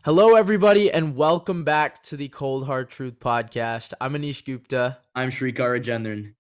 Hello, everybody, and welcome back to the Cold Hard Truth podcast. I'm Anish Gupta, I'm Srikar and Anish.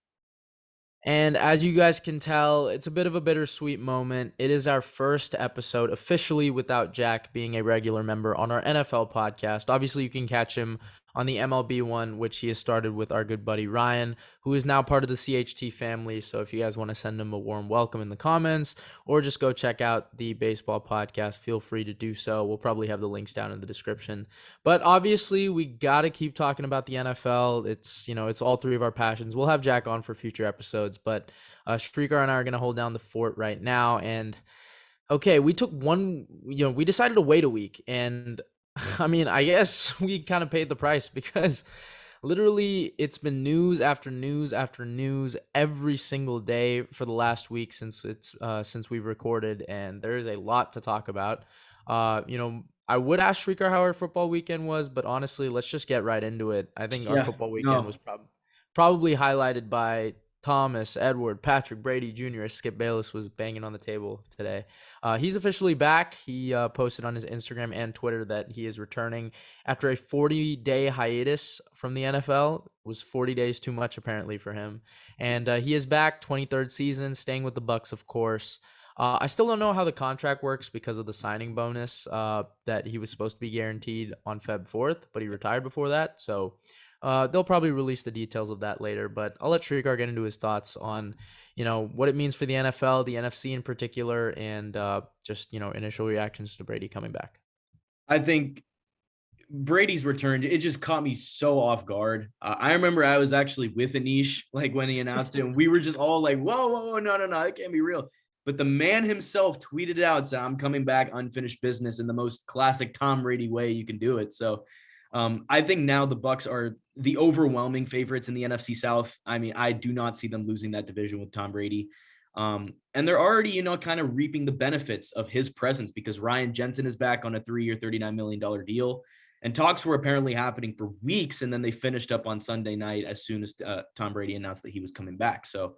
and as you guys can tell, it's a bit of a bittersweet moment. It is our first episode officially without Jack being a regular member on our NFL podcast. Obviously, you can catch him on the MLB one, which he has started with our good buddy Ryan, who is now part of the CHT family. So if you guys want to send him a warm welcome in the comments or just go check out the baseball podcast, feel free to do so. We'll probably have the links down in the description. But obviously, we got to keep talking about the NFL. It's all three of our passions. We'll have Jack on for future episodes, but Srikar and I are going to hold down the fort right now. And okay, we decided to wait a week. And I mean, I guess we kind of paid the price because literally it's been news after news after news every single day for the last week since we've recorded, and there is a lot to talk about. I would ask Shrieker how our football weekend was, but honestly, let's just get right into it. I think our Yeah, football weekend no, was probably highlighted by Thomas, Edward, Patrick, Brady Jr. Skip Bayless was banging on the table today. He's officially back. He posted on his Instagram and Twitter that he is returning after a 40-day hiatus from the NFL. It was 40 days too much apparently for him, and he is back, 23rd season, staying with the Bucks, of course. I still don't know how the contract works because of the signing bonus that he was supposed to be guaranteed on Feb 4th, but he retired before that. So they'll probably release the details of that later, but I'll let Shrikar get into his thoughts on, what it means for the NFL, the NFC in particular, and just, initial reactions to Brady coming back. I think Brady's return, it just caught me so off guard. I remember I was actually with Anish, like when he announced it, and we were just all like, whoa, whoa, whoa, no, that can't be real. But the man himself tweeted out, so I'm coming back, unfinished business, in the most classic Tom Brady way you can do it. So I think now the Bucks are the overwhelming favorites in the NFC South. I mean, I do not see them losing that division with Tom Brady. And they're already, kind of reaping the benefits of his presence because Ryan Jensen is back on a 3-year, $39 million deal. And talks were apparently happening for weeks. And then they finished up on Sunday night as soon as Tom Brady announced that he was coming back. So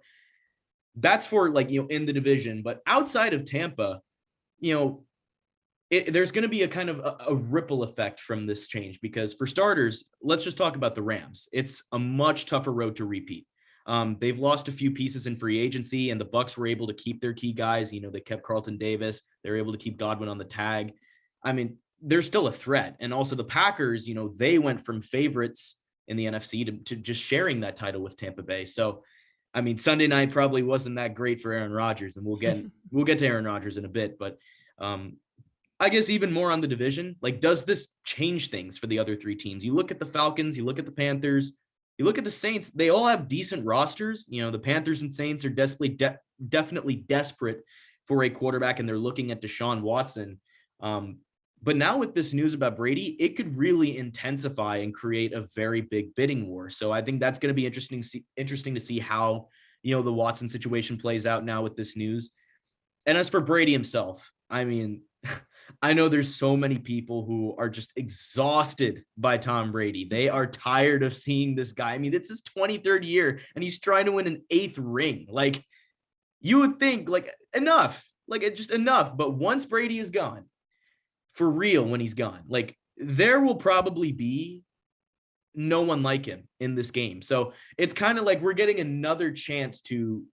that's for in the division. But outside of Tampa, there's going to be a kind of a ripple effect from this change because for starters, let's just talk about the Rams. It's a much tougher road to repeat. They've lost a few pieces in free agency, and the Bucks were able to keep their key guys. They kept Carlton Davis. They were able to keep Godwin on the tag. I mean, they're still a threat. And also the Packers, they went from favorites in the NFC to just sharing that title with Tampa Bay. So, I mean, Sunday night probably wasn't that great for Aaron Rodgers, and we'll get to Aaron Rodgers in a bit, but I guess even more on the division, does this change things for the other three teams? You look at the Falcons, you look at the Panthers, you look at the Saints, they all have decent rosters. The Panthers and Saints are definitely desperate for a quarterback, and they're looking at Deshaun Watson. But now with this news about Brady, it could really intensify and create a very big bidding war. So I think that's going to be interesting to see how, the Watson situation plays out now with this news. And as for Brady himself, I mean, I know there's so many people who are just exhausted by Tom Brady. They are tired of seeing this guy. I mean, it's his 23rd year and he's trying to win an 8th ring. You would think enough, just enough. But once Brady is gone, for real, when he's gone, there will probably be no one like him in this game. So it's kind of like we're getting another chance to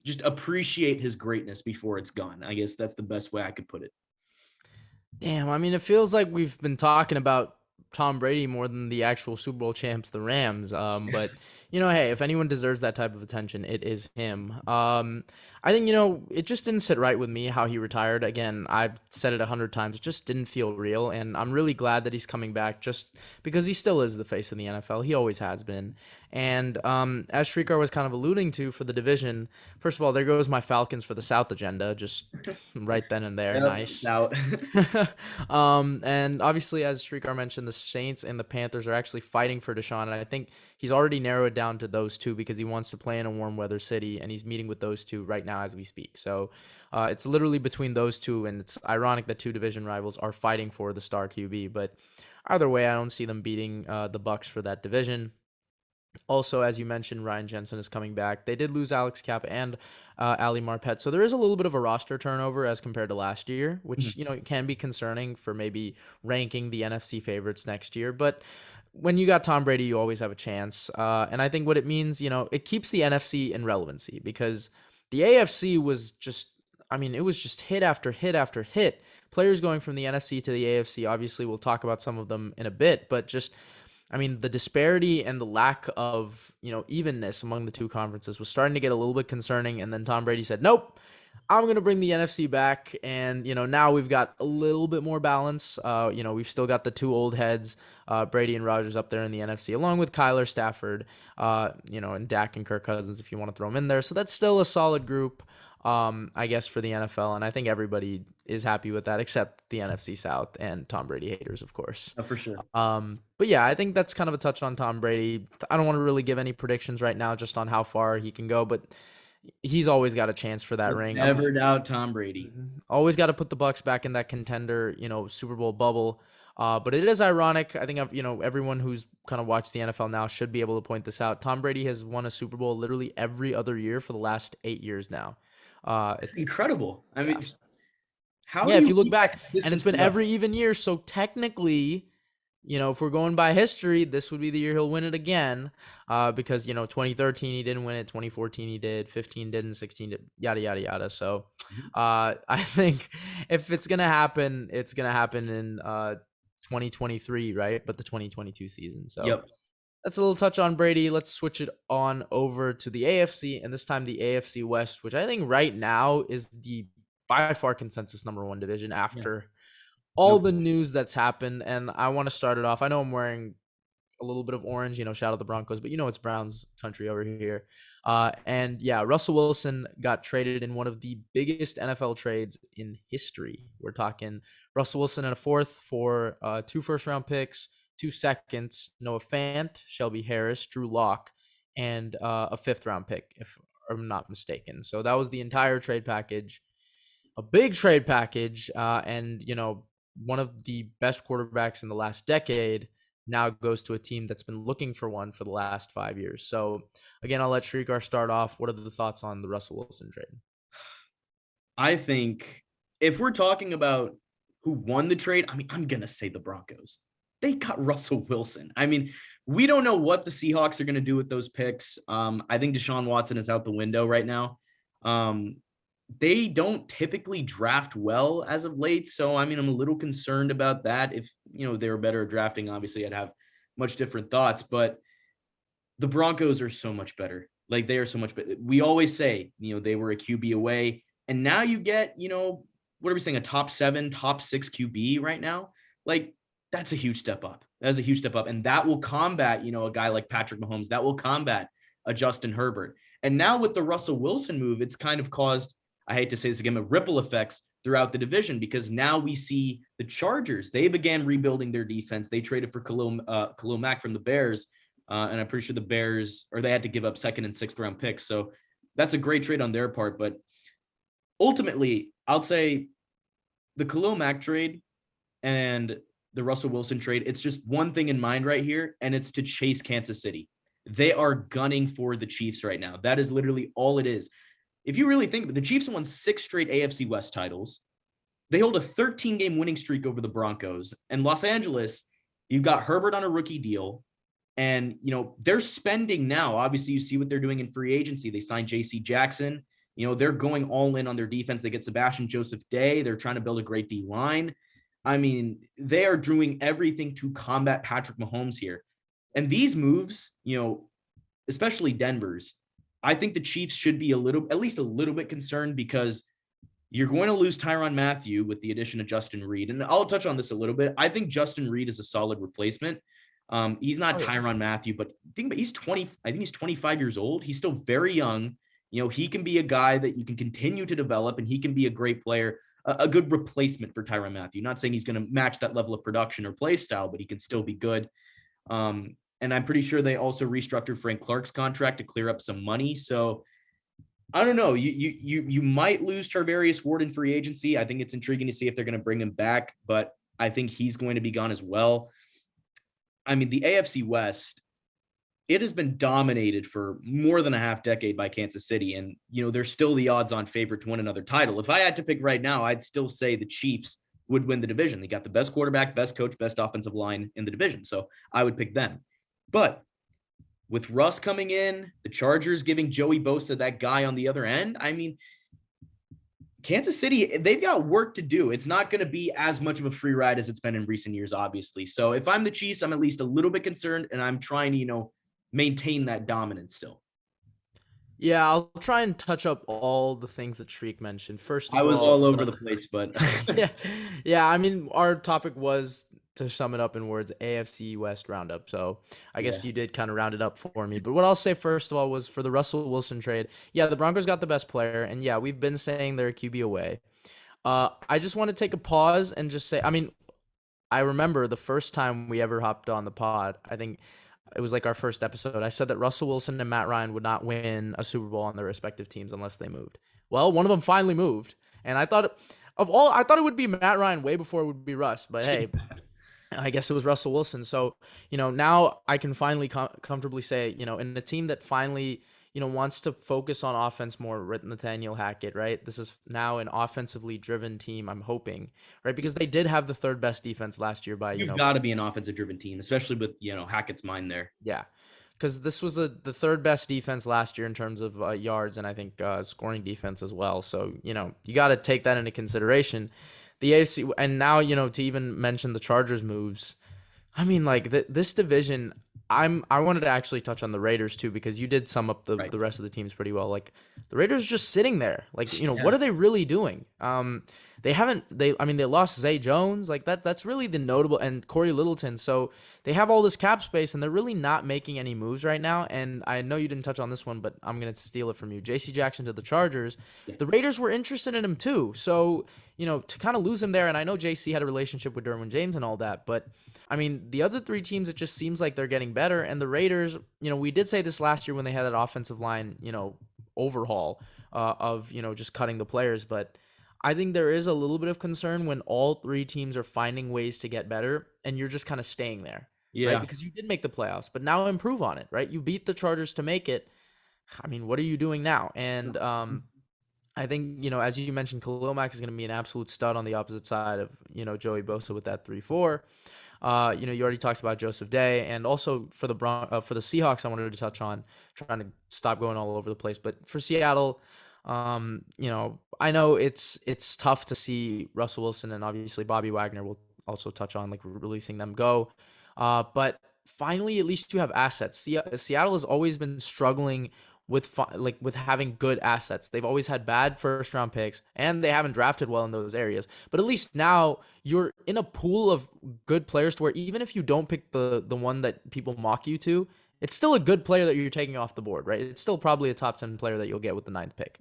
just appreciate his greatness before it's gone. I guess that's the best way I could put it. Damn, I mean, it feels like we've been talking about Tom Brady more than the actual Super Bowl champs, the Rams. But hey, if anyone deserves that type of attention, it is him. I think it just didn't sit right with me how he retired. Again, I've said it 100 times, it just didn't feel real, and I'm really glad that he's coming back just because he still is the face of the NFL. He always has been. And as Shrikar was kind of alluding to for the division, first of all, there goes my Falcons for the South agenda, just right then and there. Yep, Nice. out. And obviously, as Srikar mentioned, the Saints and the Panthers are actually fighting for Deshaun, and I think he's already narrowed it down to those two because he wants to play in a warm weather city, and he's meeting with those two right now as we speak. So it's literally between those two, and it's ironic that two division rivals are fighting for the star QB. But either way, I don't see them beating the Bucks for that division. Also, as you mentioned, Ryan Jensen is coming back. They did lose Alex Cap and Ali Marpet, so there is a little bit of a roster turnover as compared to last year, which Mhm. it can be concerning for maybe ranking the NFC favorites next year. But when you got Tom Brady, you always have a chance. And I think what it means, it keeps the NFC in relevancy because the AFC was just, I mean, it was just hit after hit after hit. Players going from the NFC to the AFC. Obviously, we'll talk about some of them in a bit, but just I mean, the disparity and the lack of, evenness among the two conferences was starting to get a little bit concerning. And then Tom Brady said, nope, I'm going to bring the NFC back. And, now we've got a little bit more balance. We've still got the two old heads, Brady and Rodgers up there in the NFC, along with Kyler Stafford, and Dak and Kirk Cousins, if you want to throw them in there. So that's still a solid group, I guess, for the NFL. And I think everybody is happy with that, except the NFC South and Tom Brady haters, of course. Oh, for sure. But yeah, I think that's kind of a touch on Tom Brady. I don't want to really give any predictions right now just on how far he can go, but he's always got a chance for that ring. Never doubt Tom Brady. Always got to put the Bucks back in that contender, Super Bowl bubble. But it is ironic. I think everyone who's kind of watched the NFL now should be able to point this out. Tom Brady has won a Super Bowl literally every other year for the last 8 years now. It's Incredible. I yeah. mean, how Yeah, do if you you look keep that back, and it's been consistency up? every even year, so technically, if we're going by history, this would be the year he'll win it again. Because 2013 he didn't win it, 2014 he did, 15 didn't, 16 did, yada yada yada. So, Mhm. I think if it's gonna happen, it's gonna happen in 2023, right? But the 2022 season. So Yep. that's a little touch on Brady. Let's switch it on over to the AFC, and this time the AFC West, which I think right now is the by far consensus number one division Yeah. after No all the question. news that's happened. And I want to start it off. I know I'm wearing a little bit of orange, shout out the Broncos, but it's Browns country over here. And yeah, Russell Wilson got traded in one of the biggest NFL trades in history. We're talking Russell Wilson and a fourth for 2 first-round picks, 2 seconds, Noah Fant, Shelby Harris, Drew Lock, and a 5th-round pick, if I'm not mistaken. So that was the entire trade package, a big trade package, and one of the best quarterbacks in the last decade now goes to a team that's been looking for one for the last 5 years. So again, I'll let Srikar start off. What are the thoughts on the Russell Wilson trade? I think if we're talking about who won the trade, I mean, I'm going to say the Broncos. They got Russell Wilson. I mean, we don't know what the Seahawks are going to do with those picks. I think Deshaun Watson is out the window right now. Um, they don't typically draft well as of late. So, I mean, I'm a little concerned about that. If, they were better at drafting, obviously I'd have much different thoughts, but the Broncos are so much better. Like they are so much better. We always say, they were a QB away. And now you get, what are we saying? A top 7, top 6 QB right now. Like that's a huge step up. That's a huge step up. And that will combat, a guy like Patrick Mahomes. That will combat a Justin Herbert. And now with the Russell Wilson move, it's kind of caused, I hate to say this again, but ripple effects throughout the division because now we see the Chargers. They began rebuilding their defense. They traded for Khalil Mack from the Bears. And I'm pretty sure the Bears, or they had to give up 2nd and 6th round picks. So that's a great trade on their part. But ultimately, I'll say the Khalil Mack trade and the Russell Wilson trade, it's just one thing in mind right here, and it's to chase Kansas City. They are gunning for the Chiefs right now. That is literally all it is. If you really think about it, the Chiefs won 6 straight AFC West titles. They hold a 13-game winning streak over the Broncos. And Los Angeles, you've got Herbert on a rookie deal. And, they're spending now. Obviously, you see what they're doing in free agency. They signed J.C. Jackson. They're going all in on their defense. They get Sebastian Joseph Day. They're trying to build a great D line. I mean, they are doing everything to combat Patrick Mahomes here. And these moves, especially Denver's, I think the Chiefs should be at least a little bit concerned because you're going to lose Tyrann Mathieu with the addition of Justin Reed. And I'll touch on this a little bit. I think Justin Reed is a solid replacement. He's not Oh yeah. Tyrann Mathieu, but he's 20. I think he's 25 years old. He's still very young. He can be a guy that you can continue to develop, and he can be a great player, a good replacement for Tyrann Mathieu. Not saying he's going to match that level of production or play style, but he can still be good. And I'm pretty sure they also restructured Frank Clark's contract to clear up some money. So I don't know. You might lose Charvarius Ward in free agency. I think it's intriguing to see if they're going to bring him back, but I think he's going to be gone as well. I mean, the AFC West, it has been dominated for more than a half decade by Kansas City. And, they're still the odds on favorite to win another title. If I had to pick right now, I'd still say the Chiefs would win the division. They got the best quarterback, best coach, best offensive line in the division. So I would pick them. But with Russ coming in, the Chargers giving Joey Bosa that guy on the other end, I mean, Kansas City, they've got work to do. It's not going to be as much of a free ride as it's been in recent years, obviously. So if I'm the Chiefs, I'm at least a little bit concerned, and I'm trying to, maintain that dominance still. Yeah, I'll try and touch up all the things that Shriek mentioned. First of I was all, all over the place, but yeah. I mean, our topic was, to sum it up in words, AFC West roundup. So I guess you did kind of round it up for me. But what I'll say first of all was for the Russell Wilson trade. Yeah, the Broncos got the best player, and yeah, we've been saying they're a QB away. I just want to take a pause and just say, I mean, I remember the first time we ever hopped on the pod. I think it was like our first episode. I said that Russell Wilson and Matt Ryan would not win a Super Bowl on their respective teams unless they moved. Well, one of them finally moved, and I thought it would be Matt Ryan way before it would be Russ. But hey, I guess it was Russell Wilson. So, now I can finally comfortably say, in the team that finally, wants to focus on offense more with Nathaniel Hackett, right? This is now an offensively driven team, I'm hoping, right? Because they did have the third best defense last year by, you've got to be an offensive driven team, especially with, Hackett's mind there. Yeah. Because this was the third best defense last year in terms of yards and I think scoring defense as well. So, you got to take that into consideration. The AFC, and now, to even mention the Chargers moves, I mean, like this division, I wanted to actually touch on the Raiders too, because you did sum up the rest of the teams pretty well. Like the Raiders are just sitting there. Like, what are they really doing? They lost Zay Jones. Like that's really the notable, and Corey Littleton. So they have all this cap space and they're really not making any moves right now. And I know you didn't touch on this one, but I'm going to steal it from you. JC Jackson to the Chargers. Yeah. The Raiders were interested in him too. So, to kind of lose him there, and I know JC had a relationship with Derwin James and all that, but I mean, the other three teams, it just seems like they're getting better. And the Raiders, we did say this last year when they had that offensive line, overhaul of, just cutting the players. But I think there is a little bit of concern when all three teams are finding ways to get better and you're just kind of staying there. Yeah. Right? Because you did make the playoffs, but now improve on it, right? You beat the Chargers to make it. I mean, what are you doing now? And I think, as you mentioned, Khalil Mack is going to be an absolute stud on the opposite side of, Joey Bosa with that 3-4. You already talked about Joseph Day, and also for the Seahawks, I wanted to touch on, trying to stop going all over the place. But for Seattle, I know it's tough to see Russell Wilson and obviously Bobby Wagner, we'll also touch on, like releasing them go. But finally, at least you have assets. Seattle has always been struggling with having good assets. They've always had bad first round picks and they haven't drafted well in those areas. But at least now you're in a pool of good players to where even if you don't pick the one that people mock you to, it's still a good player that you're taking off the board, right? It's still probably a top 10 player that you'll get with the 9th pick.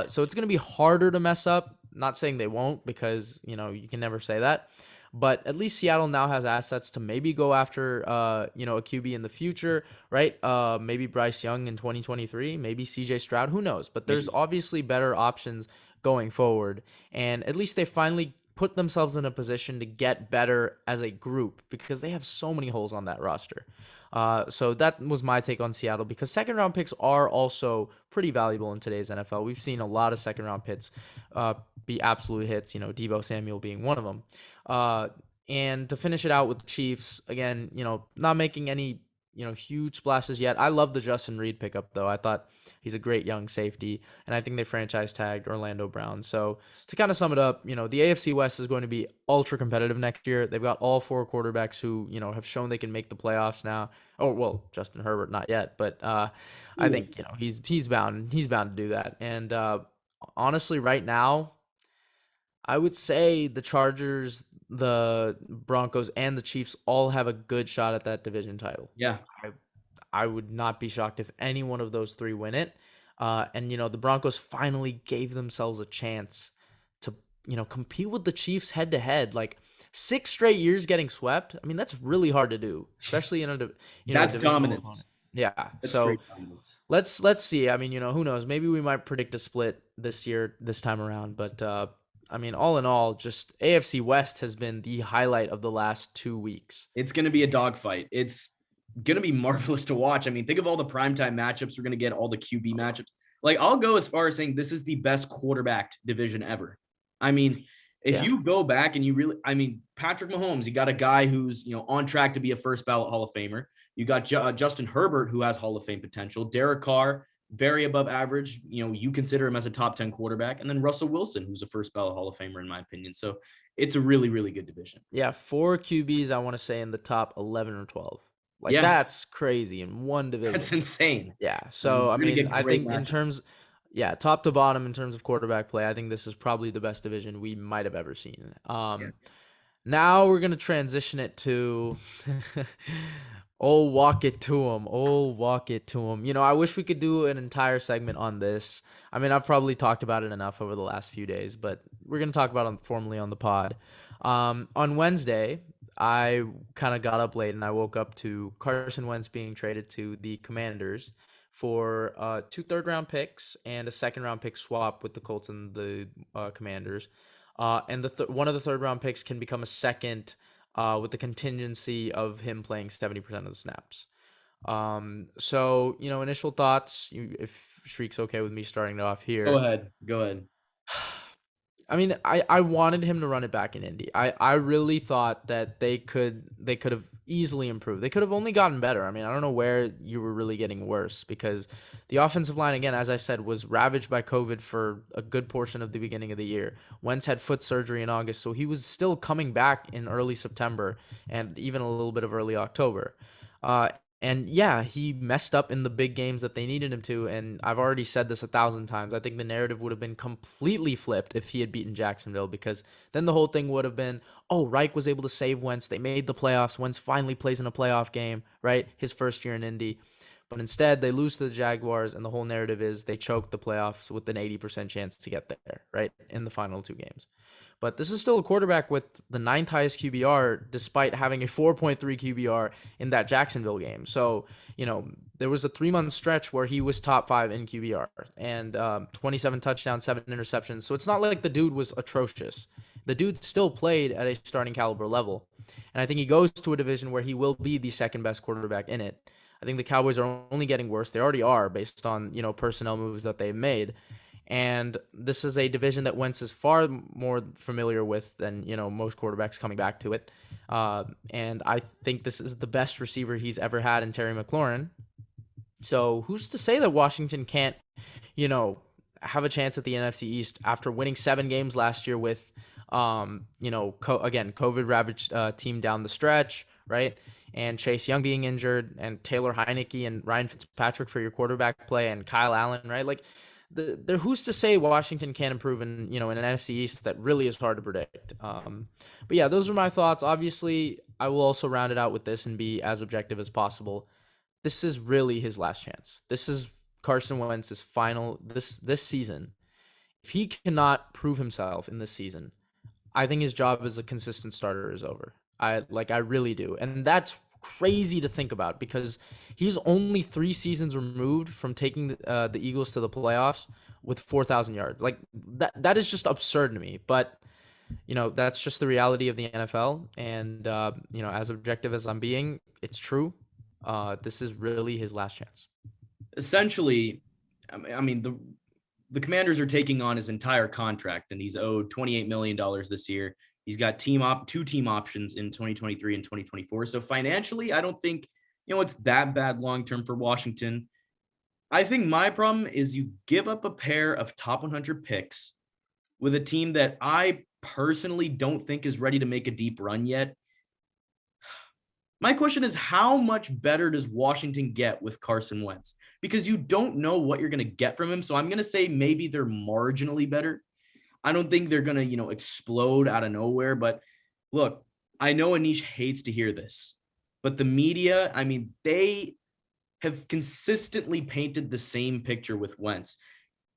So it's going to be harder to mess up. Not saying they won't, because, you can never say that. But at least Seattle now has assets to maybe go after, a QB in the future, right? Maybe Bryce Young in 2023, maybe CJ Stroud, who knows? But there's obviously better options going forward. And at least they finally put themselves in a position to get better as a group because they have so many holes on that roster. So that was my take on Seattle, because second round picks are also pretty valuable in today's NFL. We've seen a lot of second round picks be absolute hits, Deebo Samuel being one of them. And to finish it out with the Chiefs, again, not making any, huge splashes yet. I love the Justin Reed pickup, though. I thought he's a great young safety, and I think they franchise tagged Orlando Brown. So to kind of sum it up, the AFC West is going to be ultra competitive next year. They've got all four quarterbacks who, have shown they can make the playoffs now. Oh, well, Justin Herbert, not yet, but I think, he's bound to do that. And honestly, right now, I would say the Chargers, the Broncos, and the Chiefs all have a good shot at that division title. Yeah. I would not be shocked if any one of those three win it. And, the Broncos finally gave themselves a chance to, compete with the Chiefs head to head. Like 6 straight years getting swept. I mean, that's really hard to do, especially in a, that's dominance. Yeah. That's so let's see. I mean, who knows? Maybe we might predict a split this time around, but, I mean, all in all, just AFC West has been the highlight of the last 2 weeks. It's going to be a dogfight. going to be marvelous to watch. I mean, think of all the primetime matchups we're going to get, all the QB matchups. Like, I'll go as far as saying this is the best quarterbacked division ever. I mean, if you go back and you really, I mean, Patrick Mahomes, you got a guy who's, on track to be a first ballot Hall of Famer. You got Justin Herbert, who has Hall of Fame potential. Derek Carr, very above average. You consider him as a top 10 quarterback. And then Russell Wilson, who's a first ballot Hall of Famer, in my opinion. So it's a really, really good division. Yeah, 4 QBs, I want to say, in the top 11 or 12. Like, Yeah. that's crazy in one division. That's insane. Yeah. So, I mean, I think in matchups. terms, top to bottom in terms of quarterback play, I think this is probably the best division we might have ever seen. Now we're going to transition it to walk it to him. Walk it to him. I wish we could do an entire segment on this. I mean, I've probably talked about it enough over the last few days, but we're going to talk about it formally on the pod. On Wednesday, I kind of got up late and I woke up to Carson Wentz being traded to the Commanders for 2 third-round picks and a second-round pick swap with the Colts and the Commanders. And one of the third-round picks can become a second with the contingency of him playing 70% of the snaps. So, initial thoughts, if Shrik's okay with me starting it off here. Go ahead. I mean, I wanted him to run it back in Indy. I really thought that they could have easily improved. They could have only gotten better. I mean, I don't know where you were really getting worse, because the offensive line, again, as I said, was ravaged by COVID for a good portion of the beginning of the year. Wentz had foot surgery in August, so he was still coming back in early September and even a little bit of early October. And yeah, he messed up in the big games that they needed him to. And I've already said this 1,000 times. I think the narrative would have been completely flipped if he had beaten Jacksonville, because then the whole thing would have been, oh, Reich was able to save Wentz. They made the playoffs. Wentz finally plays in a playoff game, right? His first year in Indy. But instead, they lose to the Jaguars, and the whole narrative is they choked the playoffs with an 80% chance to get there, right, in the final 2 games. But this is still a quarterback with the 9th highest QBR, despite having a 4.3 QBR in that Jacksonville game. So, there was a 3-month stretch where he was top 5 in QBR and 27 touchdowns, 7 interceptions. So it's not like the dude was atrocious. The dude still played at a starting caliber level. And I think he goes to a division where he will be the second best quarterback in it. I think the Cowboys are only getting worse. They already are, based on, personnel moves that they've made. And this is a division that Wentz is far more familiar with than, most quarterbacks coming back to it. And I think this is the best receiver he's ever had in Terry McLaurin. So who's to say that Washington can't, have a chance at the NFC East after winning 7 games last year with, COVID-ravaged team down the stretch, right? And Chase Young being injured, and Taylor Heineke and Ryan Fitzpatrick for your quarterback play, and Kyle Allen, right? Like, who's to say Washington can't improve in an NFC East that really is hard to predict. But yeah, those are my thoughts. Obviously, I will also round it out with this and be as objective as possible. This is really his last chance. This is Carson Wentz's final this season. If he cannot prove himself in this season, I think his job as a consistent starter is over. I really do. And that's crazy to think about, because he's only 3 seasons removed from taking the Eagles to the playoffs with 4,000 yards. Like, that is just absurd to me. But, that's just the reality of the NFL. And, as objective as I'm being, it's true. This is really his last chance. Essentially, I mean, the Commanders are taking on his entire contract, and he's owed $28 million this year. He's got 2 team options in 2023 and 2024. So financially, I don't think, it's that bad long-term for Washington. I think my problem is you give up a pair of top 100 picks with a team that I personally don't think is ready to make a deep run yet. My question is, how much better does Washington get with Carson Wentz? Because you don't know what you're going to get from him. So I'm going to say maybe they're marginally better. I don't think they're going to, explode out of nowhere. But look, I know Anish hates to hear this, but the media, I mean, they have consistently painted the same picture with Wentz.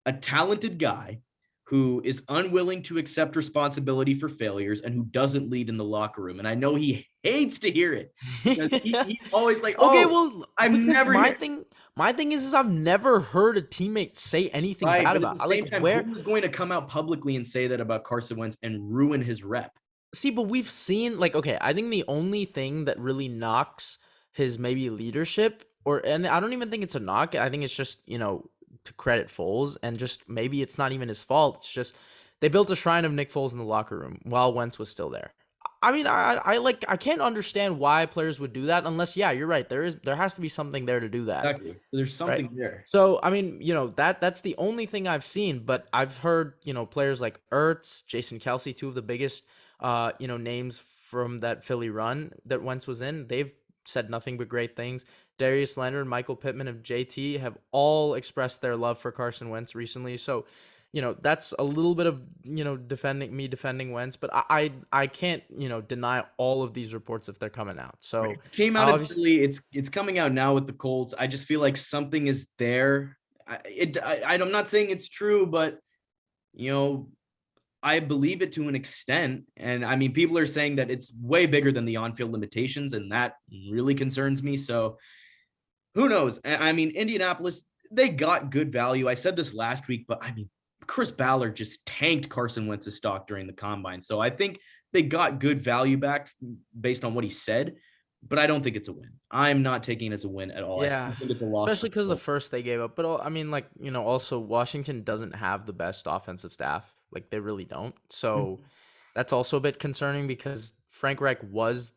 A talented guy who is unwilling to accept responsibility for failures and who doesn't lead in the locker room. And I know he hates to hear it. He's always like, okay, well, I've never. My thing is I've never heard a teammate say anything bad about it. Like, who's going to come out publicly and say that about Carson Wentz and ruin his rep? See, but we've seen, I think the only thing that really knocks his maybe leadership, and I don't even think it's a knock. I think it's just, to credit Foles, and just maybe it's not even his fault. It's just they built a shrine of Nick Foles in the locker room while Wentz was still there. I mean, I can't understand why players would do that unless, yeah, you're right. There has to be something there to do that. Exactly. So there's Right. something there. So, I mean, that's the only thing I've seen, but I've heard, players like Ertz, Jason Kelsey, two of the biggest, names from that Philly run that Wentz was in. They've said nothing but great things. Darius Leonard, Michael Pittman of JT have all expressed their love for Carson Wentz recently. So, that's a little bit of, defending Wentz, but I can't, deny all of these reports if they're coming out. So Right. It came out of obviously, Philly. It's coming out now with the Colts. I just feel like something is there. I'm not saying it's true, but I believe it to an extent. And I mean, people are saying that it's way bigger than the on-field limitations, and that really concerns me. So who knows? I mean, Indianapolis, they got good value. I said this last week, but I mean, Chris Ballard just tanked Carson Wentz's stock during the combine. So I think they got good value back based on what he said, but I don't think it's a win. I'm not taking it as a win at all. I yeah, still think it's a loss. especially because the first they gave up. But I mean, like, also Washington doesn't have the best offensive staff. Like, they really don't. So that's also a bit concerning because Frank Reich was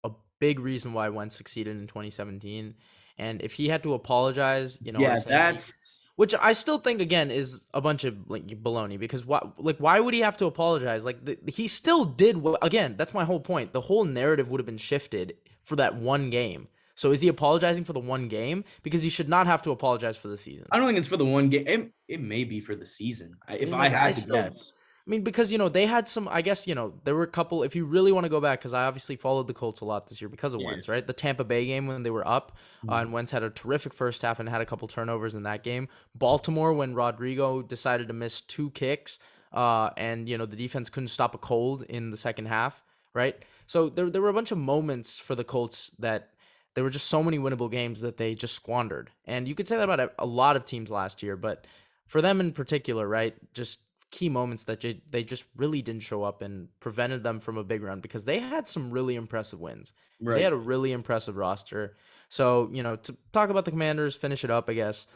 a big reason why Wentz succeeded in 2017. And if he had to apologize, Yeah, and saying that's which I still think, again, is a bunch of like baloney, because why would he have to apologize? Like, he still did again, that's my whole point. The whole narrative would have been shifted for that one game. So is he apologizing for the one game? Because he should not have to apologize for the season. I don't think it's for the one game. It may be for the season. If mean, I like, had to guess. I mean, because, they had some, I guess, there were a couple, if you really want to go back, because I obviously followed the Colts a lot this year because of Wentz, right? The Tampa Bay game when they were up, and Wentz had a terrific first half and had a couple turnovers in that game. Baltimore, when Rodrigo decided to miss 2 kicks, and, the defense couldn't stop a cold in the second half, right? So there were a bunch of moments for the Colts that there were just so many winnable games that they just squandered. And you could say that about a lot of teams last year, but for them in particular, right, just key moments that they just really didn't show up and prevented them from a big run, because they had some really impressive wins. Right. They had a really impressive roster. So, to talk about the Commanders, finish it up, I guess.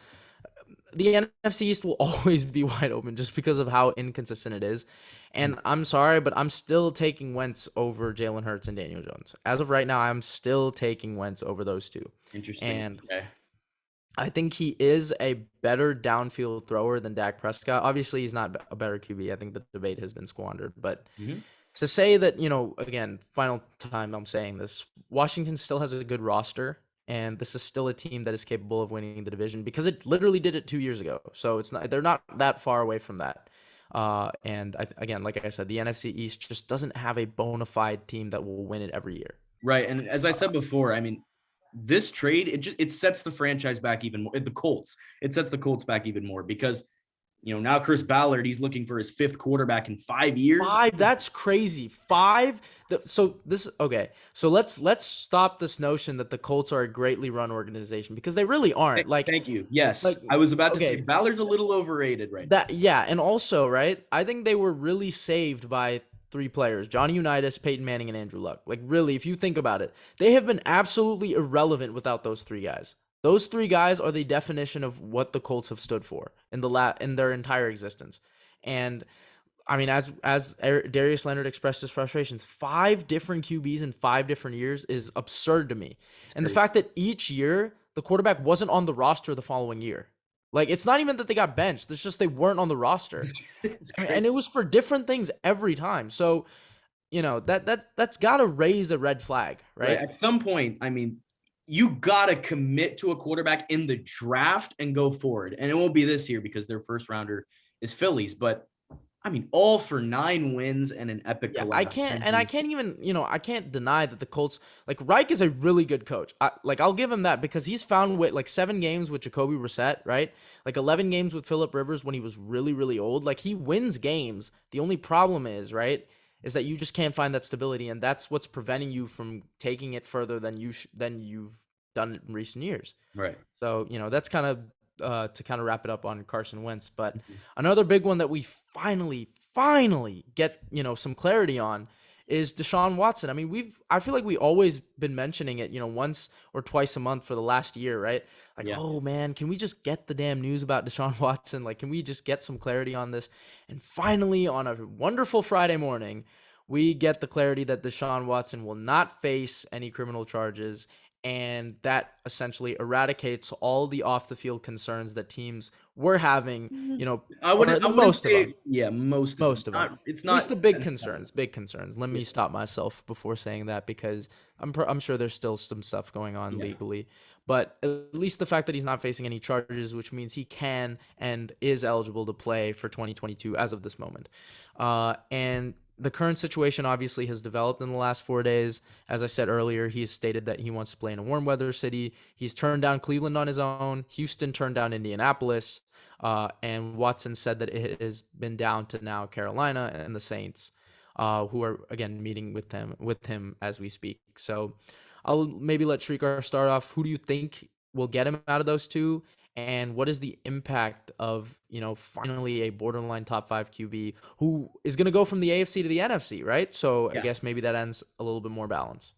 The NFC East will always be wide open just because of how inconsistent it is. And I'm sorry, but I'm still taking Wentz over Jalen Hurts and Daniel Jones. As of right now, I'm still taking Wentz over those two. Interesting. And okay. I think he is a better downfield thrower than Dak Prescott. Obviously, he's not a better QB. I think the debate has been squandered. But to say that, again, final time I'm saying this, Washington still has a good roster, and this is still a team that is capable of winning the division because it literally did it 2 years ago. So they're not that far away from that. And again, like I said, the NFC East just doesn't have a bona fide team that will win it every year. Right. And as I said before, I mean, this trade, it sets the franchise back even more. The Colts, it sets the Colts back even more because, now Chris Ballard, he's looking for his 5th quarterback in 5 years. 5? That's crazy. 5? So let's stop this notion that the Colts are a greatly run organization, because they really aren't. Like, thank you. Yes. I was about to say Ballard's a little overrated right now. Yeah, and also, right, I think they were really saved by 3 players: Johnny Unitas, Peyton Manning, and Andrew Luck. Like, really, if you think about it, they have been absolutely irrelevant without those 3 guys. Those 3 guys are the definition of what the Colts have stood for in their entire existence. And I mean, as Darius Leonard expressed his frustrations, 5 different QBs in 5 different years is absurd to me. And the fact that each year the quarterback wasn't on the roster the following year. Like, it's not even that they got benched. It's just they weren't on the roster. And it was for different things every time. So, that's got to raise a red flag, right? At some point, I mean, you got to commit to a quarterback in the draft and go forward. And it won't be this year because their first rounder is Phillies. But, I mean, all for 9 wins and an epic collapse. I can't even, I can't deny that the Colts, like, Reich is a really good coach. I'll give him that, because he's found with, like, 7 games with Jacoby Brissett, right? Like, 11 games with Phillip Rivers when he was really, really old. Like, he wins games. The only problem is, right, is that you just can't find that stability, and that's what's preventing you from taking it further than you've done in recent years. Right. So, that's kind of to kind of wrap it up on Carson Wentz. But another big one that we finally get, some clarity on is Deshaun Watson. I mean, I feel like we always been mentioning it, once or twice a month for the last year, right? Like, Yeah. oh man, can we just get the damn news about Deshaun Watson? Like, can we just get some clarity on this? And finally, on a wonderful Friday morning, we get the clarity that Deshaun Watson will not face any criminal charges, and that essentially eradicates all the off the field concerns that teams were having, or I the wouldn't most of say, them. yeah, most of them. Most of them. Not, it's At least not the big 10,000. concerns, big concerns. Let Yeah. me stop myself before saying that, because I'm sure there's still some stuff going on Yeah. legally. But at least the fact that he's not facing any charges, which means he can and is eligible to play for 2022 as of this moment. And the current situation obviously has developed in the last 4 days. As I said earlier, he has stated that he wants to play in a warm weather city. He's turned down Cleveland on his own. Houston turned down Indianapolis. And Watson said that it has been down to now Carolina and the Saints, who are again meeting with him as we speak. So I'll maybe let Srikar start off. Who do you think will get him out of those two? And what is the impact of, finally a borderline top 5 QB who is going to go from the AFC to the NFC, right? So I Yeah. guess maybe that ends a little bit more balance.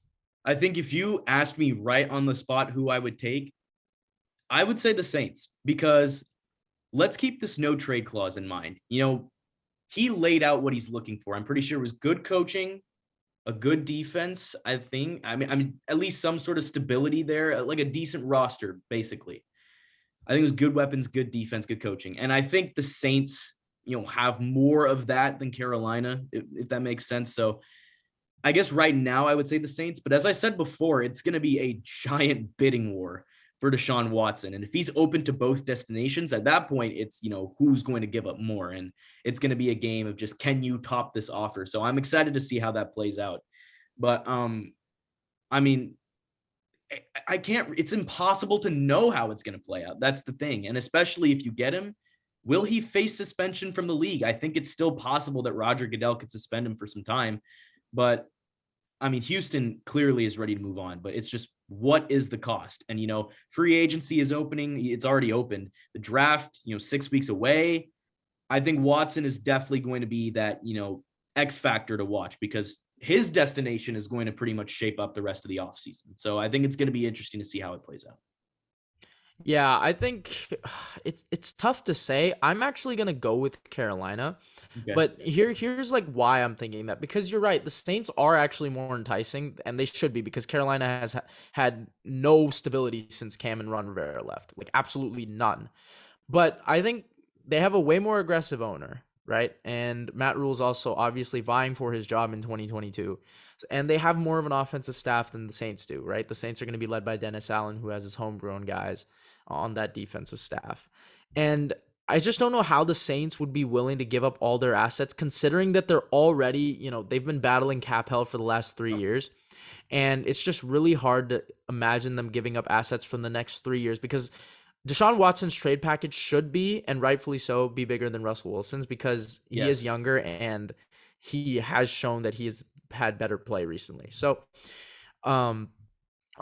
I think if you asked me right on the spot who I would take, I would say the Saints, because let's keep this no trade clause in mind. He laid out what he's looking for. I'm pretty sure it was good coaching, a good defense, I think. I mean, at least some sort of stability there, like a decent roster, basically. I think it was good weapons, good defense, good coaching. And I think the Saints, have more of that than Carolina, if that makes sense. So I guess right now I would say the Saints, but as I said before, it's going to be a giant bidding war for Deshaun Watson. And if he's open to both destinations, at that point, it's, who's going to give up more. And it's going to be a game of just, can you top this offer? So I'm excited to see how that plays out. But, I mean, I can't, it's impossible to know how it's going to play out. That's the thing. And especially if you get him, will he face suspension from the league? I think it's still possible that Roger Goodell could suspend him for some time. But I mean, Houston clearly is ready to move on, but it's just, what is the cost? And, free agency is opening. It's already opened. The draft, 6 weeks away. I think Watson is definitely going to be that, X factor to watch, because his destination is going to pretty much shape up the rest of the offseason. So I think it's going to be interesting to see how it plays out. Yeah, I think it's tough to say. I'm actually gonna go with Carolina, Okay. but here's like why I'm thinking that, because you're right, the Saints are actually more enticing, and they should be, because Carolina has had no stability since Cam and Ron Rivera left, like absolutely none. But I think they have a way more aggressive owner, right? And Matt Rule's also obviously vying for his job in 2022. And they have more of an offensive staff than the Saints do, right? The Saints are going to be led by Dennis Allen, who has his homegrown guys on that defensive staff. And I just don't know how the Saints would be willing to give up all their assets, considering that they're already, they've been battling cap hell for the last 3 years. And it's just really hard to imagine them giving up assets from the next 3 years, because Deshaun Watson's trade package should be, and rightfully so, be bigger than Russell Wilson's, because he is younger and he has shown that he has had better play recently. So,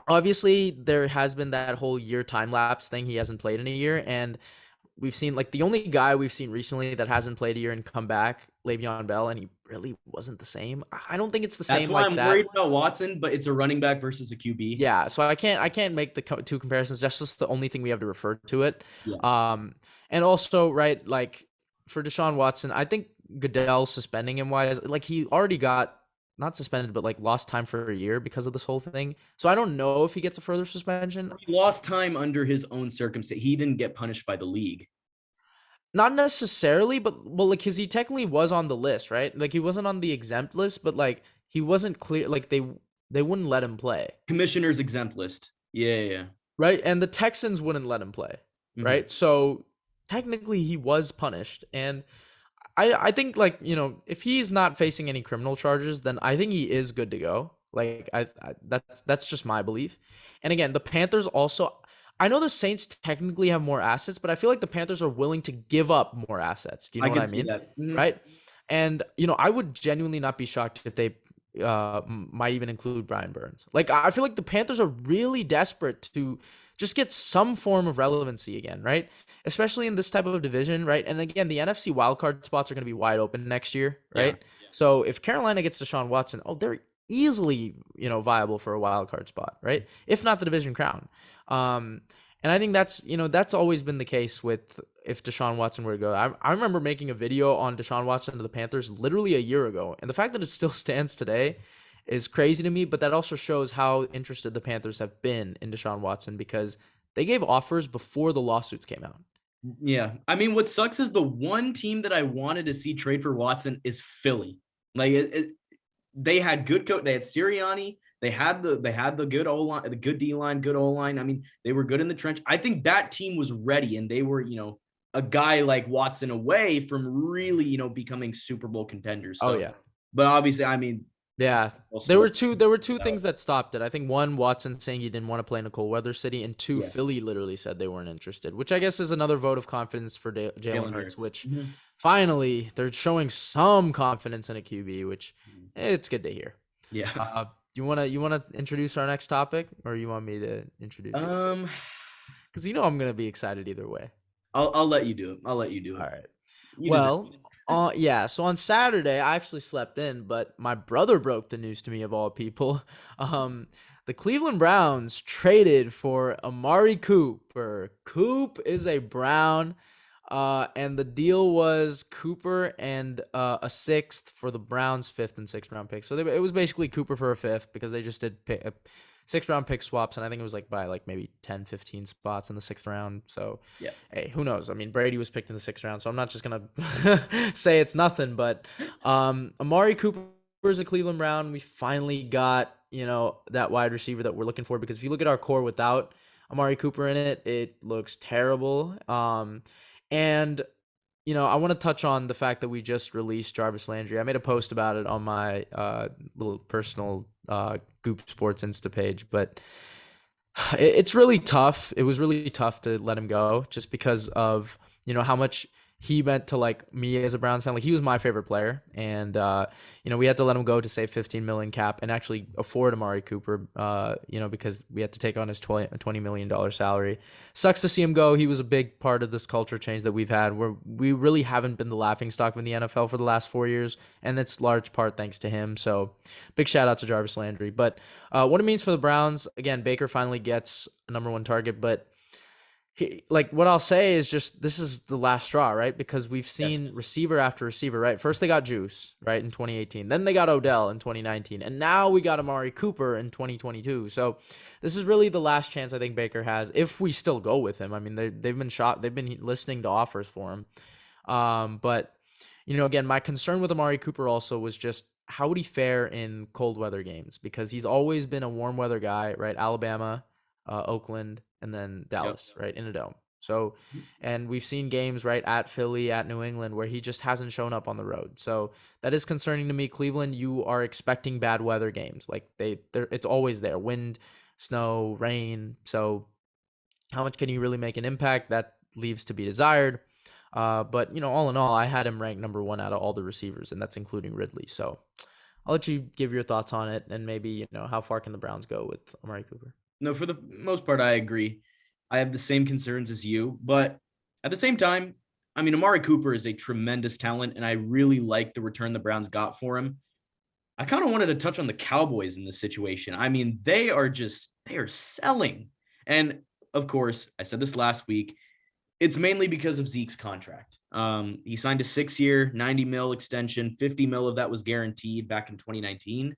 obviously there has been that whole year time lapse thing. He hasn't played in a year, and we've seen, like, the only guy we've seen recently that hasn't played a year and come back, Le'Veon Bell, and he really wasn't the same. I don't think it's the That's same why like I'm that. worried about Watson, but it's a running back versus a QB. Yeah, so I can't make the two comparisons. That's just the only thing we have to refer to it. Yeah. And also, right, like for Deshaun Watson, I think Goodell suspending him, wise, like he already got not suspended, but like lost time for a year because of this whole thing. So I don't know if he gets a further suspension. He lost time under his own circumstance. He didn't get punished by the league. Not necessarily, but well, like, cause he technically was on the list, right? Like he wasn't on the exempt list, but like he wasn't clear. Like they wouldn't let him play, Commissioner's exempt list. Yeah. right? And the Texans wouldn't let him play, Mhm. right? So technically he was punished, and I think, like, if he's not facing any criminal charges, then I think he is good to go. Like that's just my belief. And again, the Panthers also, I know the Saints technically have more assets, but I feel like the Panthers are willing to give up more assets. Do you I know what can I see mean? that. Mhm. Right? And I would genuinely not be shocked if they might even include Brian Burns. Like, I feel like the Panthers are really desperate to just get some form of relevancy again, right? Especially in this type of division, right? And again, the NFC wildcard spots are going to be wide open next year, Yeah. right? So if Carolina gets Deshaun Watson, they're easily, viable for a wild card spot, right? If not the division crown. And I think that's always been the case with if Deshaun Watson were to go. I remember making a video on Deshaun Watson to the Panthers literally a year ago. And the fact that it still stands today is crazy to me, but that also shows how interested the Panthers have been in Deshaun Watson because they gave offers before the lawsuits came out. Yeah. I mean, what sucks is the one team that I wanted to see trade for Watson is Philly. Like they had good coach. They had Sirianni. They had the good O line, the good D line, good O line. I mean, they were good in the trench. I think that team was ready, and they were, a guy like Watson away from really, becoming Super Bowl contenders. So, Oh yeah. But obviously, I mean, Yeah. There were two things that stopped it. I think one, Watson saying he didn't want to play in a cold weather city, and two, Philly literally said they weren't interested, which I guess is another vote of confidence for Jalen Hurts, which finally they're showing some confidence in a QB, which it's good to hear. Yeah. You wanna introduce our next topic, or you want me to introduce it? Because I'm gonna be excited either way. I'll let you do it. I'll let you do it. All right. Yeah. So on Saturday, I actually slept in, but my brother broke the news to me of all people. The Cleveland Browns traded for Amari Cooper. Coop is a Brown. And the deal was Cooper and a sixth for the Browns' fifth and sixth round pick. So it was basically Cooper for a fifth because they just did sixth round pick swaps, and I think it was by maybe 10, 15 spots in the sixth round. So yeah, hey, who knows? I mean, Brady was picked in the sixth round, so I'm not just gonna say it's nothing. But Amari Cooper is a Cleveland Brown. We finally got that wide receiver that we're looking for, because if you look at our core without Amari Cooper in it, it looks terrible. And, I want to touch on the fact that we just released Jarvis Landry. I made a post about it on my little personal Goop Sports Insta page, but it's really tough. It was really tough to let him go just because of, how much he meant to me as a Browns fan. He was my favorite player, and we had to let him go to save $15 million cap and actually afford Amari Cooper, because we had to take on his $20 million salary. Sucks to see him go. He was a big part of this culture change that we've had, where we really haven't been the laughingstock in the NFL for the last 4 years, and it's large part thanks to him. So big shout out to Jarvis Landry. But what it means for the Browns, again, Baker finally gets a number one target, but what I'll say is just this is the last straw, right? Because we've seen receiver after receiver, right? First they got Juice, right, in 2018. Then they got Odell in 2019. And now we got Amari Cooper in 2022. So this is really the last chance I think Baker has, if we still go with him. I mean, they've been shot. They've been listening to offers for him. But, again, my concern with Amari Cooper also was just how would he fare in cold weather games? Because he's always been a warm weather guy, right? Alabama, Oakland, and then Dallas, right, in a dome. So, and we've seen games, right, at Philly, at New England, where he just hasn't shown up on the road. So that is concerning to me. Cleveland, you are expecting bad weather games. It's always there. Wind, snow, rain. So how much can you really make an impact? That leaves to be desired. But, all in all, I had him ranked number one out of all the receivers, and that's including Ridley. So I'll let you give your thoughts on it, and maybe, how far can the Browns go with Amari Cooper? No, for the most part, I agree. I have the same concerns as you, but at the same time, I mean, Amari Cooper is a tremendous talent, and I really like the return the Browns got for him. I kind of wanted to touch on the Cowboys in this situation. I mean, they are selling. And of course, I said this last week, it's mainly because of Zeke's contract. He signed a 6-year, $90 million extension. $50 million of that was guaranteed back in 2019.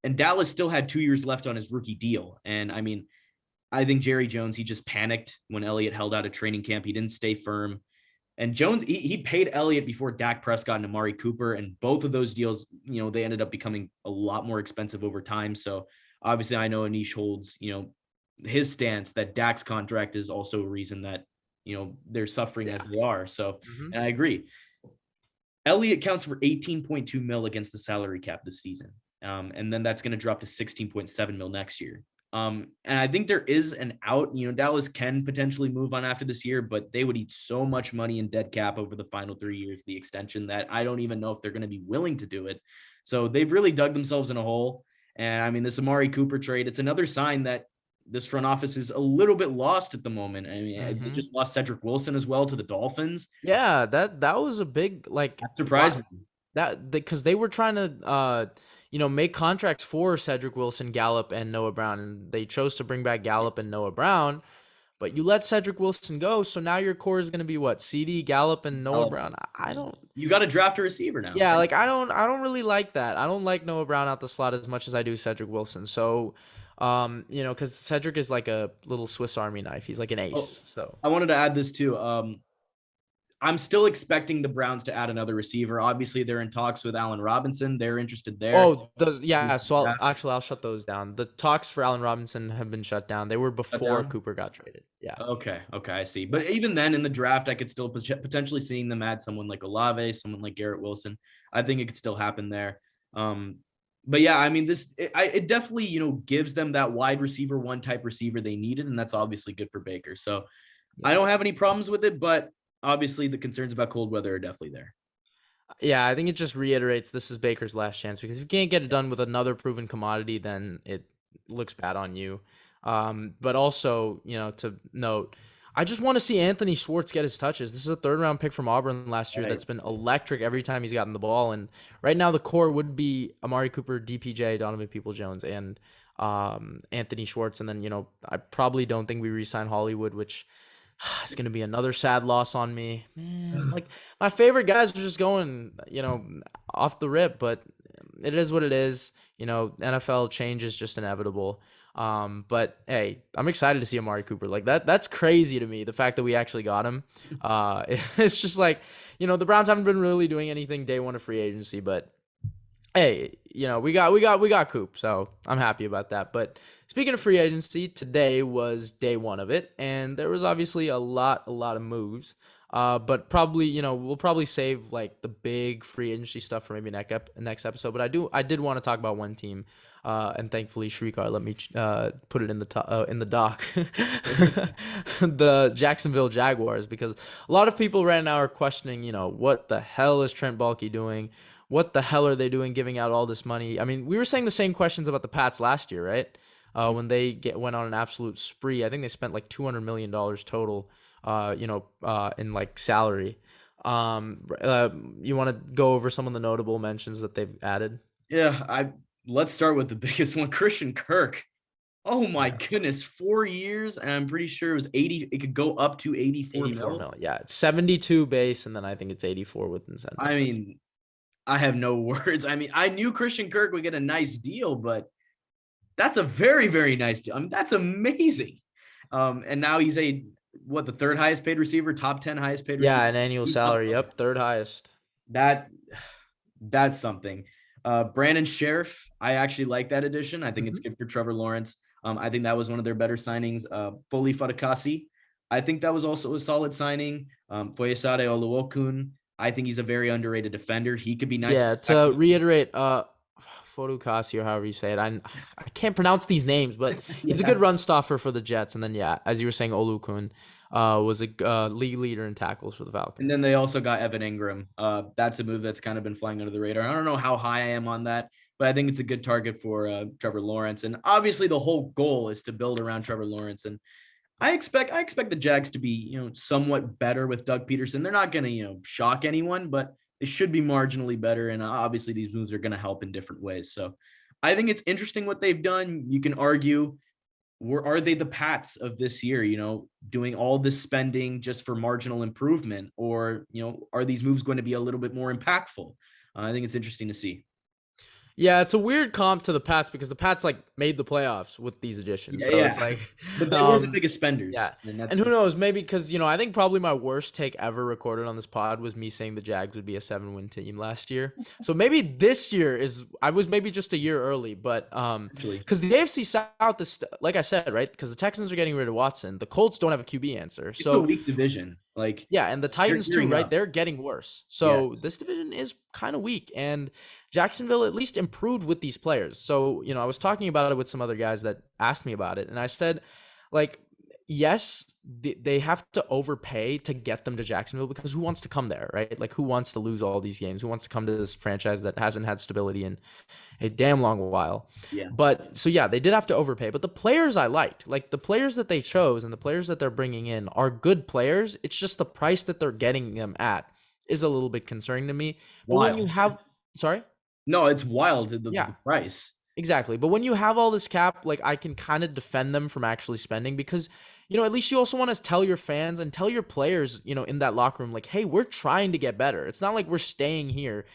And Dallas still had 2 years left on his rookie deal. And I mean, I think Jerry Jones, he just panicked when Elliott held out a training camp. He didn't stay firm. And Jones, he paid Elliott before Dak Prescott and Amari Cooper. And both of those deals, they ended up becoming a lot more expensive over time. So obviously I know Anish holds, his stance that Dak's contract is also a reason that, they're suffering as they are. So, and I agree. Elliott counts for $18.2 million against the salary cap this season. And then that's going to drop to $16.7 million next year. And I think there is an out. Dallas can potentially move on after this year, but they would eat so much money in dead cap over the final 3 years, the extension, that I don't even know if they're going to be willing to do it. So they've really dug themselves in a hole. And I mean, this Amari Cooper trade, it's another sign that this front office is a little bit lost at the moment. I mean, they just lost Cedric Wilson as well to the Dolphins. Yeah, that was a big, that surprised me. that because they were trying to make contracts for Cedric Wilson, Gallup, and Noah Brown, and they chose to bring back Gallup and Noah Brown. But you let Cedric Wilson go, so now your core is going to be what? CD, Gallup, and Noah Brown. I don't. You got to draft a receiver now. Yeah, like I don't really like that. I don't like Noah Brown out the slot as much as I do Cedric Wilson. So, because Cedric is like a little Swiss Army knife. He's like an ace. So I wanted to add this too. I'm still expecting the Browns to add another receiver. Obviously, they're in talks with Allen Robinson. They're interested there. Oh, yeah. So I'll shut those down. The talks for Allen Robinson have been shut down. They were before Cooper got traded. Yeah. Okay, I see. But even then, in the draft, I could still potentially seeing them add someone like Olave, someone like Garrett Wilson. I think it could still happen there. But yeah, I mean, it definitely gives them that wide receiver one type receiver they needed, and that's obviously good for Baker. So I don't have any problems with it, but obviously the concerns about cold weather are definitely there. Yeah, I think it just reiterates this is Baker's last chance, because if you can't get it done with another proven commodity, then it looks bad on you. But also, to note, I just want to see Anthony Schwartz get his touches. This is a 3rd-round pick from Auburn last year that's been electric every time he's gotten the ball. And right now the core would be Amari Cooper, DPJ, Donovan Peoples-Jones, and Anthony Schwartz. And then, I probably don't think we re-sign Hollywood, which it's going to be another sad loss on me. Man, like my favorite guys are just going, off the rip, but it is what it is. NFL change is just inevitable. But hey, I'm excited to see Amari Cooper. Like that's crazy to me. The fact that we actually got him. It's just like, the Browns haven't been really doing anything day one of free agency, but hey, we got Coop, so I'm happy about that. But speaking of free agency, today was day one of it, and there was obviously a lot of moves. But probably, we'll probably save like the big free agency stuff for maybe next episode. But I did want to talk about one team, and thankfully Srikar let me put it in the doc, the Jacksonville Jaguars, because a lot of people right now are questioning, what the hell is Trent Baalke doing? What the hell are they doing giving out all this money? I mean, we were saying the same questions about the Pats last year, right? When they went on an absolute spree. I think they spent like $200 million total, in like salary. You want to go over some of the notable mentions that they've added? Yeah, let's start with the biggest one, Christian Kirk. Oh my goodness, 4 years, and I'm pretty sure it was 80. It could go up to 84 mil. Yeah, it's 72 base, and then I think it's 84 with incentives. I mean, I have no words. I mean, I knew Christian Kirk would get a nice deal, but that's a very, very nice deal. I mean, that's amazing. And now he's the 3rd highest paid receiver, top 10 highest paid receiver. Yeah, an annual salary. Yep, 3rd highest. That's something. Brandon Sheriff, I actually like that addition. I think it's good for Trevor Lawrence. I think that was one of their better signings. Foley Fadakasi, I think that was also a solid signing. Foyesade Oluokun, I think he's a very underrated defender. He could be nice. Yeah, to reiterate, Fodukasi, or however you say it. I can't pronounce these names, but he's a good run stopper for the Jets. And then, yeah, as you were saying, Olukun was a league leader in tackles for the Falcons. And then they also got Evan Ingram. That's a move that's kind of been flying under the radar. I don't know how high I am on that, but I think it's a good target for Trevor Lawrence. And obviously the whole goal is to build around Trevor Lawrence. And I expect the Jags to be, somewhat better with Doug Peterson. They're not going to, shock anyone, but they should be marginally better. And obviously these moves are going to help in different ways. So I think it's interesting what they've done. You can argue, are they the Pats of this year, doing all this spending just for marginal improvement, or, are these moves going to be a little bit more impactful? I think it's interesting to see. Yeah, it's a weird comp to the Pats, because the Pats made the playoffs with these additions. So it's like, but they were the biggest spenders. Yeah. And who knows, maybe because, I think probably my worst take ever recorded on this pod was me saying the Jags would be a 7-win team last year. So maybe this year I was maybe just a year early, but because the AFC South is, like I said, right? Because the Texans are getting rid of Watson. The Colts don't have a QB answer. It's a weak division. Yeah, and the Titans too, right? They're getting worse. So this division is kind of weak, and Jacksonville at least improved with these players. So, I was talking about it with some other guys that asked me about it, and I said, yes, they have to overpay to get them to Jacksonville, because who wants to come there, right? Who wants to lose all these games? Who wants to come to this franchise that hasn't had stability in a damn long while? Yeah. But so yeah, they did have to overpay. But the players I liked, the players that they chose and the players that they're bringing in are good players. It's just the price that they're getting them at is a little bit concerning to me. But when you have Sorry? No, it's wild, Yeah. the price. Exactly. But when you have all this cap, like I can kind of defend them from actually spending because, at least you also want to tell your fans and tell your players, in that locker room, like, hey, we're trying to get better. It's not like we're staying here,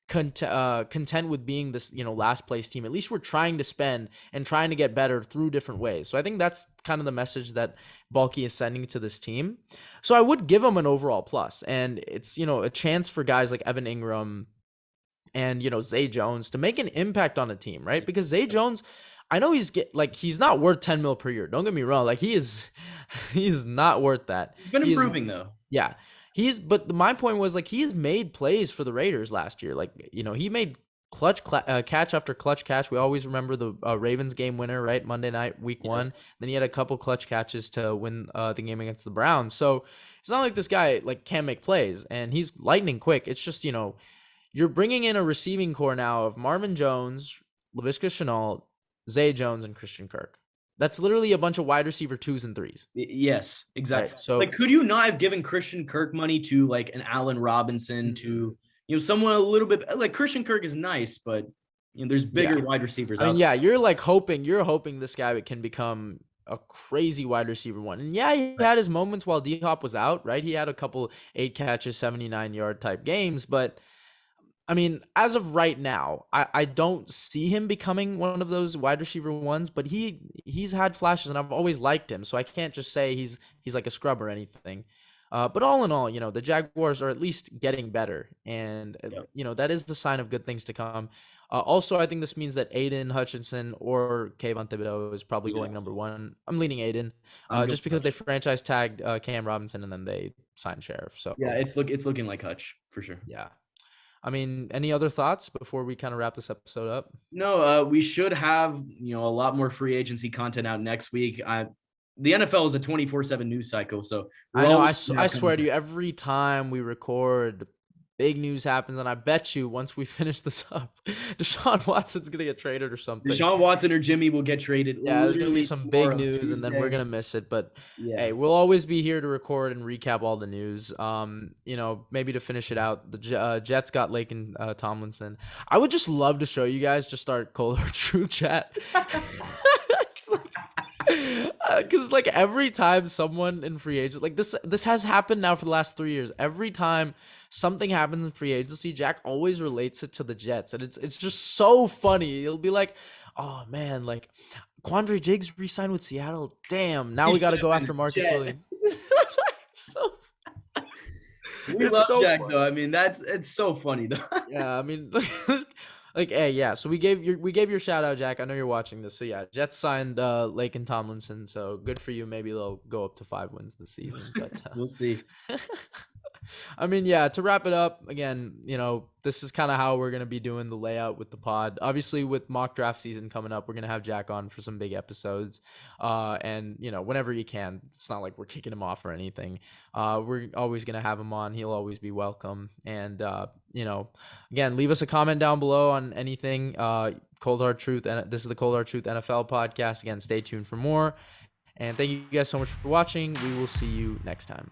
content with being this, last place team. At least we're trying to spend and trying to get better through different ways. So I think that's kind of the message that Balky is sending to this team. So I would give them an overall plus. And it's, a chance for guys like Evan Ingram and Zay Jones to make an impact on a team, right? Because Zay Jones, I know he's not worth 10 mil per year. Don't get me wrong. Like he's not worth that. He's been improving though. Yeah. But my point was like he has made plays for the Raiders last year. Like, he made clutch catch after clutch catch. We always remember the Ravens game winner, right? Monday night, week 1. Then he had a couple clutch catches to win the game against the Browns. So it's not like this guy like can't make plays, and he's lightning quick. It's just, you're bringing in a receiving core now of Marvin Jones, Laviska Shenault, Zay Jones, and Christian Kirk. That's literally a bunch of wide receiver 2s and 3s. Yes, exactly. Right, so like, could you not have given Christian Kirk money to like an Allen Robinson, to someone a little bit like Christian Kirk is nice, but there's bigger wide receivers. I mean, you're hoping this guy can become a crazy wide receiver 1. And he had his moments while D-Hop was out, right? He had a couple 8 catches, 79-yard type games, but I mean, as of right now, I don't see him becoming one of those wide receiver 1s, but he's had flashes, and I've always liked him, so I can't just say he's like a scrub or anything. But all in all, the Jaguars are at least getting better, and that is the sign of good things to come. Also, I think this means that Aiden Hutchinson or Kayvon Thibodeau is probably going number 1. I'm leaning Aiden, just because they franchise tagged Cam Robinson and then they signed Sheriff. So it's looking like Hutch for sure. Yeah. I mean, any other thoughts before we kind of wrap this episode up? No, we should have, a lot more free agency content out next week. The NFL is a 24/7 news cycle, so I swear to you, every time we record, big news happens, and I bet you once we finish this up, Deshaun Watson's gonna get traded or something. Deshaun Watson or Jimmy will get traded. Yeah, there's gonna be some big news, Tuesday. And then we're gonna miss it. But hey, we'll always be here to record and recap all the news. Maybe to finish it out, the Jets got Laken Tomlinson. I would just love to show you guys just start Cold Hard Truth Chat. It's like, because like every time someone in free agent, like this has happened now for the last 3 years. Every time something happens in free agency, Jack always relates it to the Jets, and it's just so funny. It'll be like, oh man, like Quandre Diggs re-signed with Seattle. Damn, now we got to go after Marcus Williams. We love so Jack funny. Though. I mean, it's so funny though. Yeah, I mean. Like, hey, yeah. So we gave your shout out, Jack. I know you're watching this. So yeah, Jets signed Laken Tomlinson. So good for you. Maybe they'll go up to 5 wins this season. But we'll see. I mean, yeah. To wrap it up, again, this is kind of how we're gonna be doing the layout with the pod. Obviously, with mock draft season coming up, we're gonna have Jack on for some big episodes. And whenever you can. It's not like we're kicking him off or anything. We're always gonna have him on. He'll always be welcome. And again, leave us a comment down below on anything. Cold Hard Truth, and this is the Cold Hard Truth NFL podcast. Again, stay tuned for more. And thank you guys so much for watching. We will see you next time.